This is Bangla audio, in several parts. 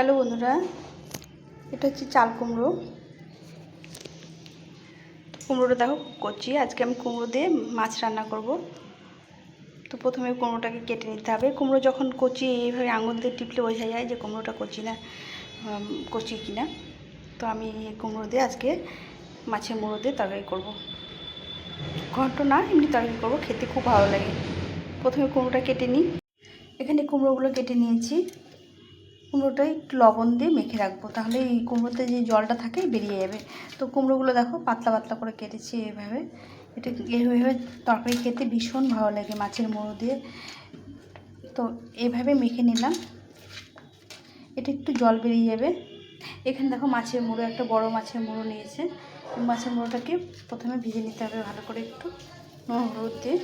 হ্যালো বন্ধুরা, এটা হচ্ছে চাল কুমড়ো। কুমড়োটা দেখো কচি। আজকে আমি কুমড়ো দিয়ে মাছ রান্না করব। তো প্রথমে কুমড়োটাকে কেটে নিতে হবে। কুমড়ো যখন কচি এইভাবে আঙুল দিয়ে টিপলে বোঝা যায় যে কুমড়োটা কচি না কচি কিনা। তো আমি কুমড়ো দিয়ে আজকে মাছের মুড়ো দিয়ে তরকারি করব। ঘন্ট না, এমনি তরকারি করব, খেতে খুব ভালো লাগে। প্রথমে কুমড়োটা কেটে নিই। এখানে কুমড়োগুলো কেটে নিয়েছি। কুমড়োটা একটু লবণ দিয়ে মেখে রাখবো, তাহলে এই কুমড়োতে যে জলটা থাকে বেরিয়ে যাবে। তো কুমড়োগুলো দেখো পাতলা পাতলা করে কেটেছি এইভাবে। এটা এইভাবে তরকারি খেতে ভীষণ ভালো লাগে মাছের মুড়ো দিয়ে। তো এইভাবে মেখে নিলাম। এটা একটু জল বেরিয়ে যাবে। এখানে দেখো মাছের মুড়ো, একটা বড় মাছের মুড়ো নিয়েছে। মাছের মুড়োটাকে প্রথমে ভেজে নিতে হবে ভালো করে, একটু নুন হলুদ দিয়ে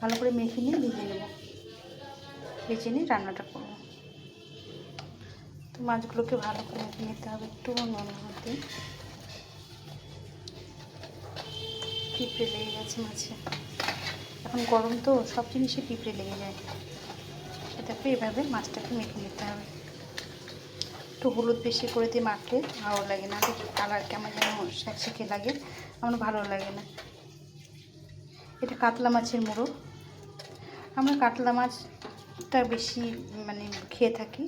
ভালো করে মেখে নিয়ে ভেজে নেব। ভেজে নিয়ে রান্নাটা করব। তো মাছগুলোকে ভালো করে মেখে নিতে হবে একটু নুনের মধ্যে। পিঁপড়ে লেগে গেছে মাছে, এখন গরম তো সব জিনিসে পিঁপড়ে লেগে যায়। সেটাকে এভাবে মাছটাকে মেখে নিতে হবে। একটু হলুদ বেশি করে দিয়ে মাখলে ভালো লাগে না, কালার কেমন যেন শ্যাকশ্যাকে লাগে, আমার ভালো লাগে না। এটা কাতলা মাছের মুড়ো। আমরা কাতলা মাছটা বেশি খেয়ে থাকি।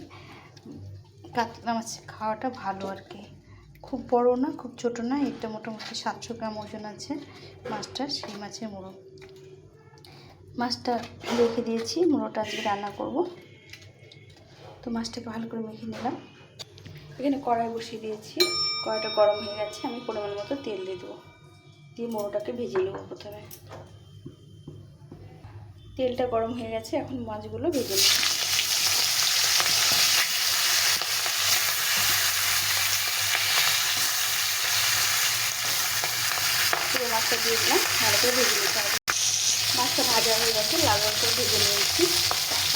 কাতলা মাছ খাওয়াটা ভালো আর কি। খুব বড় না, খুব ছোট না, এটা মোটামুটি 700 গ্রাম ওজন আছে মাছটা। সেই মাছের মুড়ো। মাছটা রেখে দিয়েছি, মুড়োটা আজকে রান্না করব। তো মাছটাকে ভালো করে মেখে নিলাম। এখানে কড়াই বসিয়ে দিয়েছি। কড়াইটা গরম হয়ে গেছে। আমি পরিমাণ মতো তেল দিয়ে দেবো, দিয়ে মুড়োটাকে ভেজে নেব। প্রথমে তেলটা গরম হয়ে গেছে, এখন মাছগুলো ভেজে নেব। পুরো মাছটা দিয়ে দিলাম, ভালো করে ভেজে নিতে হবে। মাছটা ভাজা হয়ে গেছে, লাল লাল করে ভেজে নিয়েছি।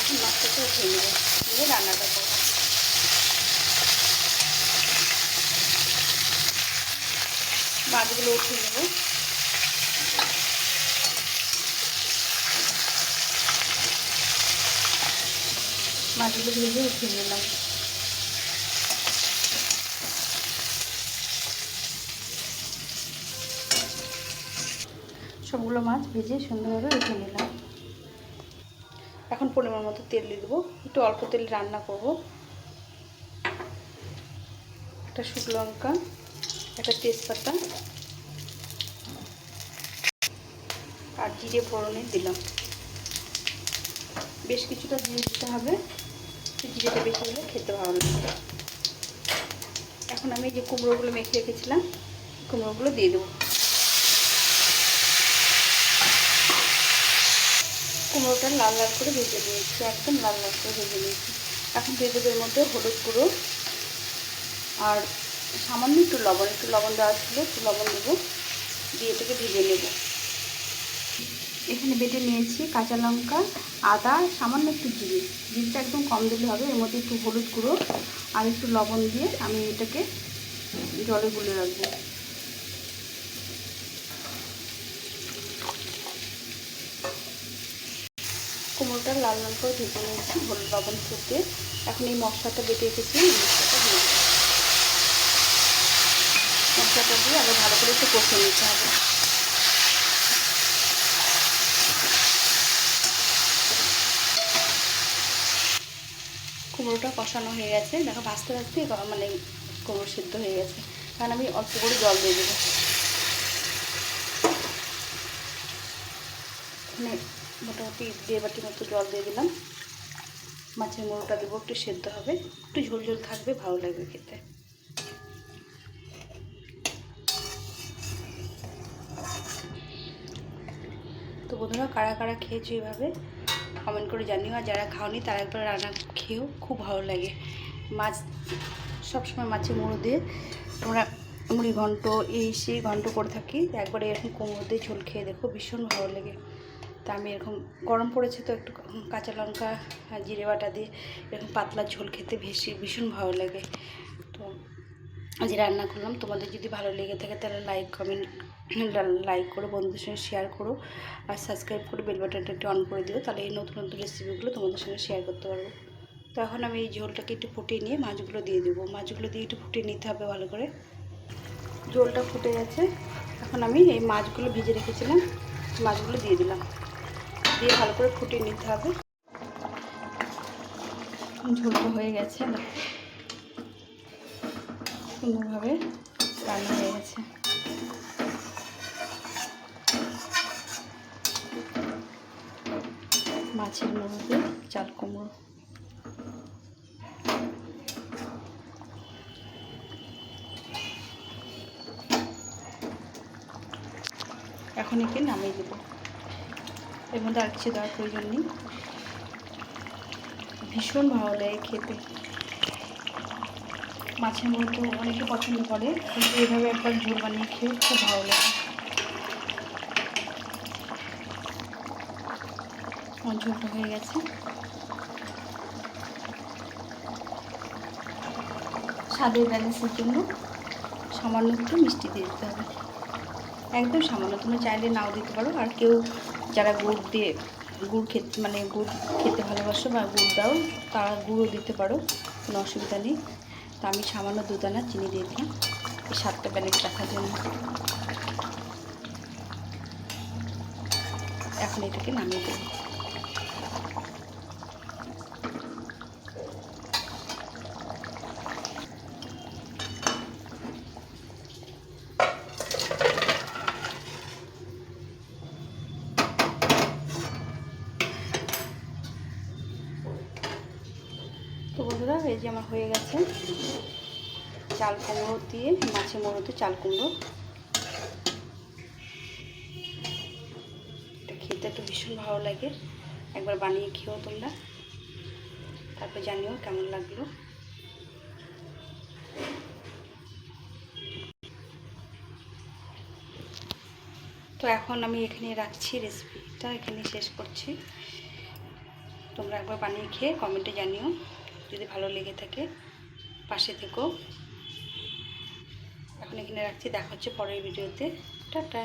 এখন মাছটাকে উঠিয়ে নেব, নিয়ে রান্নাটা করব। মাছগুলো উঠিয়ে নেব। মাছগুলো ভেজে উঠিয়ে নিলাম। সবগুলো মাছ ভেজে সুন্দরভাবে উঠিয়ে নিলাম। এখন পরিমাণ মতো তেল দিয়ে দেবো। একটু অল্প তেল রান্না করব। একটা শুকনো লঙ্কা, একটা তেজপাতা আর জিরে ফোড়নে দিলাম। বেশ কিছুটা জিরে দিতে হবে, জিরেটা বেশি হলে খেতে ভালো লাগে। এখন আমি যে কুমড়োগুলো মেখে রেখেছিলাম, কুমড়োগুলো দিয়ে দেবো। কুমড়োটা লাল লাল করে ভেজে নিয়েছি, একদম লাল লাল করে ভেজে নিয়েছি। এখন দিয়ে দেবো এর মধ্যে হলুদ গুঁড়ো আর সামান্য একটু লবণ দেওয়া ছিল, একটু লবণ দেবো, দিয়ে এটাকে ভেজে নেব। এখানে বেটে নিয়েছি কাঁচা লঙ্কা, আদা, সামান্য একটু জিরেটা একদম কম দিলে হবে। এর মধ্যে একটু হলুদ গুঁড়ো আর একটু লবণ দিয়ে আমি এটাকে জলে গুলে রাখবো। কুমড়োটা লাল লাল করে ভেজে নিয়েছি হলুদ লবণ দিয়ে। এখন এই মশলাটা বেটে রেখেছি, মশলাটা দিয়ে আবার ভালো করে একটু কষে নিতে হবে। কুমড়োটা কষানো হয়ে গেছে, দেখো ভাজতে ভাজতে কুমড়ো সিদ্ধ হয়ে গেছে। কারণ আমি অল্প করে জল দিয়ে দেবো। এখানে মোটামুটি 1.5 বাটি মতো জল দিয়ে দিলাম। মাছের মুড়োটা দেবো, একটু সেদ্ধ হবে, একটু ঝোল ঝোল থাকবে, ভালো লাগবে খেতে। তো বন্ধুরা, কারা কারা খেয়েছো এইভাবে কমেন্ট করে জানিও। আর যারা খাওনি তারা একবার রান্না খেয়েও, খুব ভালো লাগে। মাছ সবসময় মাছের মুড়ো দিয়ে আমরা মুড়ি ঘন্ট এই সেই ঘন্ট করে থাকি। একবারে এরকম কুমড়ো দিয়ে ঝোল খেয়ে দেখো, ভীষণ ভালো লাগে। তা আমি এরকম গরম পড়েছে তো একটু কাঁচা লঙ্কা আর জিরে বাটা দিয়ে এরকম পাতলা ঝোল খেতে ভীষণ ভালো লাগে। তো আজ রান্না করলাম। তোমাদের যদি ভালো লেগে থাকে তাহলে লাইক করো, বন্ধুদের সঙ্গে শেয়ার করো, আর সাবস্ক্রাইব করে বেল বাটনটা একটু অন করে দিও। তাহলে এই নতুন নতুন রেসিপিগুলো তোমাদের সঙ্গে শেয়ার করতে পারবো। তো এখন আমি এই ঝোলটাকে একটু ফুটিয়ে নিয়ে মাছগুলো দিয়ে দেবো। মাছগুলো দিয়ে একটু ফুটিয়ে নিতে হবে ভালো করে। ঝোলটা ফুটে গেছে, এখন আমি এই মাছগুলো ভেজে রেখেছিলাম, মাছগুলো দিয়ে দিলাম, দিয়ে ভালো করে ফুটিয়ে নিতে হবে। ঝোলটা হয়ে গেছে, সুন্দরভাবে রান্না হয়ে গেছে। মাছের মুড়ো দিয়ে চাল কুমড়ো। এখন একে নামিয়ে দেবো, এর মধ্যে আর কিছু দেওয়ার প্রয়োজন নেই। ভীষণ ভালো লাগে খেতে। মাছের মুড়ো তো অনেকে পছন্দ করে, কিন্তু এভাবে একবার ঝোল বানিয়ে খেয়ে খুব ভালো লাগে। আমার ঝোলটা হয়ে গেছে। স্বাদের ব্যালেন্সের জন্য সামান্য একটু মিষ্টি দিয়ে দিতে হবে, একদম সামান্য। তোমরা চাইলে নাও দিতে পারো, আর কেউ যারা গুড় খেতে ভালোবাসো বা গুড় দাও, তারা গুঁড়ও দিতে পারো, কোনো অসুবিধা নেই। তো আমি সামান্য 2 দানা চিনি দিয়ে দিলাম এই স্বাদটা ব্যালেন্স রাখার জন্য। এখন এটাকে নামিয়ে দেবো। তো বন্ধুরা, এই যে আমার হয়ে গেছে চাল কুমড়ো দিয়ে, মাছের মুড়োতে চাল কুমড়ো। এটা খেতে তো ভীষণ ভালো লাগে, একবার বানিয়ে খেও তোমরা, তারপর জানিও কেমন লাগলো। তো এখন আমি এখানে রাখছি, রেসিপিটা এখানে শেষ করছি। তোমরা একবার বানিয়ে খেয়ে কমেন্টে জানিও, যদি ভালো লেগে থাকে পাশে থেকো। এখন এখানে রাখছি, দেখা হচ্ছে পরের ভিডিওতে। টাটা।